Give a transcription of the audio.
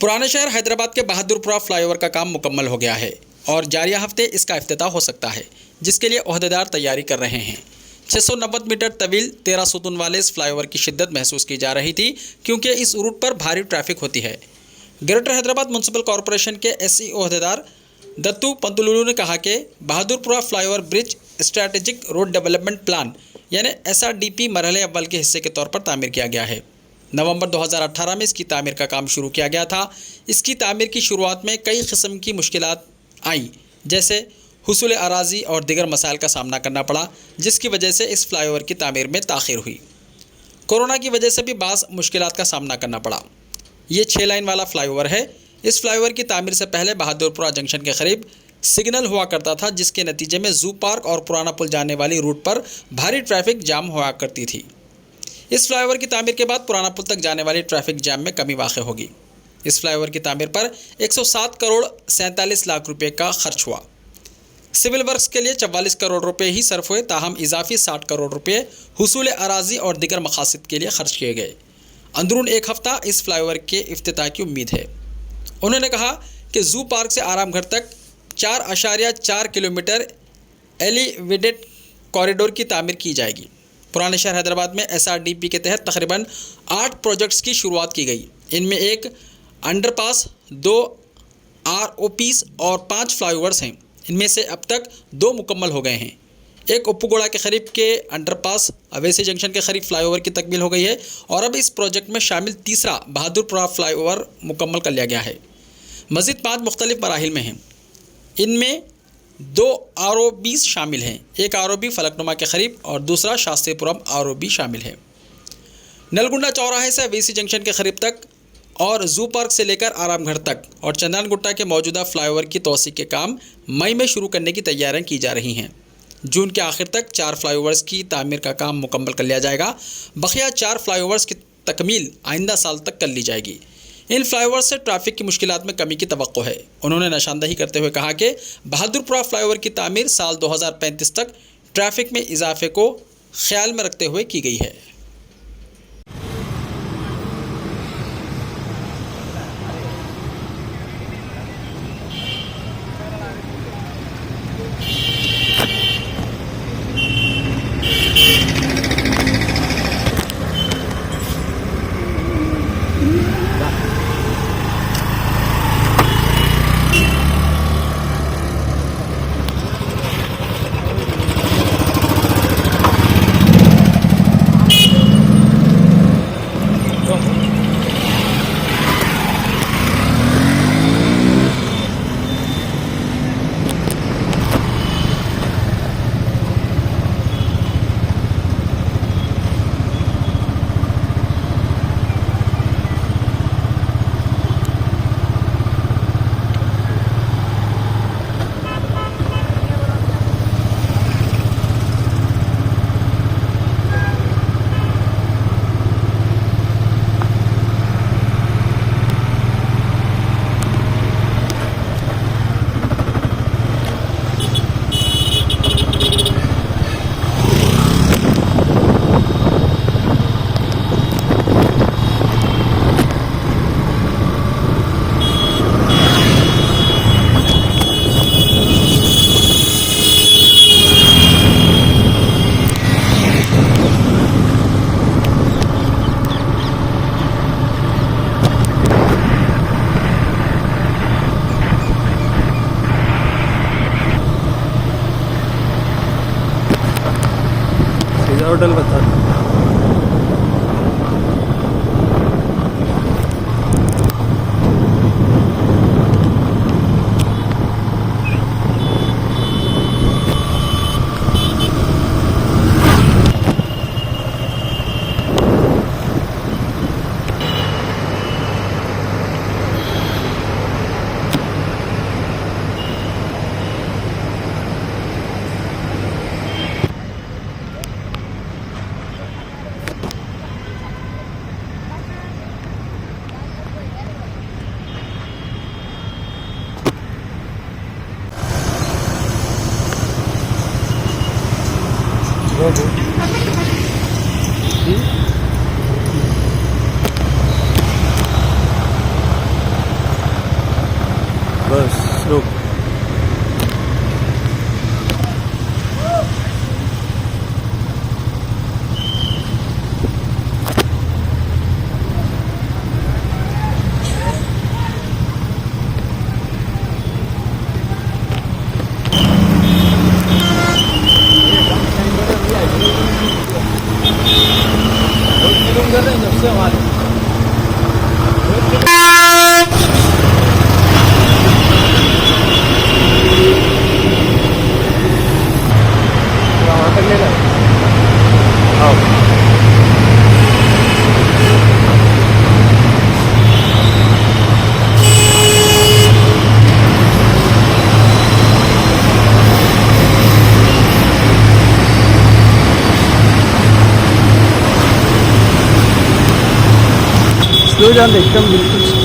पुराने शहर हैदराबाद के बहादुरपुरा फ्लाईओवर का काम मुकम्मल हो गया है और जारिया हफ्ते इसका इफ्तिताह हो सकता है, जिसके लिए ओहदेदार तैयारी कर रहे हैं। 690 मीटर तवील 13 सुतून वाले इस फ्लाईओवर की शिद्दत महसूस की जा रही थी, क्योंकि इस रूट पर भारी ट्रैफिक होती है। ग्रेटर हैदराबाद म्युनिसिपल कॉरपोरेशन के एसई ओहदेदार दत्तू पंतुलुलु ने कहा कि Bahadurpura flyover bridge strategic road development plan यानी SRDP मरहले अव्वल के हिस्से के तौर पर तामीर किया गया है। नवंबर 2018 में इसकी तामीर का काम शुरू किया गया था। इसकी तामीर की शुरुआत में कई किस्म की मुश्किलात आई, जैसे हुसूल अराजी और दीगर मसाइल का सामना करना पड़ा, जिसकी वजह से इस फ्लाईओवर की तामीर में ताख़ीर हुई। कोरोना की वजह से भी बाज़ मुश्किलात का सामना करना पड़ा। ये 6 लाइन वाला फ्लाईओवर है। इस फ्लाईओवर की तामीर से पहले बहादुरपुरा जंक्शन के करीब सिग्नल हुआ करता था, जिसके नतीजे में जू पार्क और पुराना पुल जाने वाली रूट पर भारी ट्रैफिक जाम हुआ करती थी। इस फ्लाईओवर की तामीर के बाद पुराना पुल तक जाने वाली ट्रैफिक जाम में कमी वाक़ होगी। इस फ्लाईओवर की तामीर पर 107 करोड़ 47 लाख रुपए का खर्च हुआ। सिविल वर्क्स के लिए 44 करोड़ रुपए ही सर्फ हुए, ताहम इजाफी 60 करोड़ रुपए हुसूल अराजी और दीगर मकासद के लिए खर्च किए गए। अंदरून एक हफ्ता इस फ्लाईओवर के इफ्तिताह की उम्मीद है। उन्होंने कहा कि जू पार्क से आराम घर तक 4.4 किलोमीटर एलिवेटेड कॉरिडोर की तामीर की जाएगी। पुराने शहर हैदराबाद में SRDP के तहत तकरीबन 8 प्रोजेक्ट्स की शुरुआत की गई। इनमें एक अंडरपास, 2 ROPs और 5 फ्लाईओवर्स हैं। इनमें से अब तक 2 मुकम्मल हो गए हैं। एक उप्पुगोड़ा के करीब के अंडरपास अवेसी जंक्शन के करीब फ्लाईओवर की तकमील हो गई है और अब इस प्रोजेक्ट में शामिल तीसरा बहादुरपुरा फ्लाईओवर मुकम्मल कर लिया गया है। मज़ीद 5 मुख्तलिफ मराहिल में हैं। इनमें 2 ROBs शामिल हैं। एक ROB फलकनुमा के करीब और दूसरा शास्त्रीपुरम ROB शामिल है। नलगुंडा चौराहे से अवेसी जंक्शन के करीब तक और जू पार्क से लेकर आराम घर तक और चंदन गुट्टा के मौजूदा फ्लाईओवर की तोसी के काम मई में शुरू करने की तैयारियां की जा रही हैं। जून के आखिर तक 4 फ्लाईओवर्स की तामीर का काम मुकम्मल कर लिया जाएगा। बकिया 4 फ्लाईओवर्स की तकमील आइंदा साल तक कर ली जाएगी। इन फ्लाईओवर से ट्रैफिक की मुश्किलात में कमी की तवक्को है। उन्होंने निशानदही करते हुए कहा कि बहादुरपुरा फ्लाईओवर की तामीर साल 2035 तक ट्रैफिक में इजाफे को ख्याल में रखते हुए की गई है। रुक। स्लो जान दे, एकदम बिल्कुल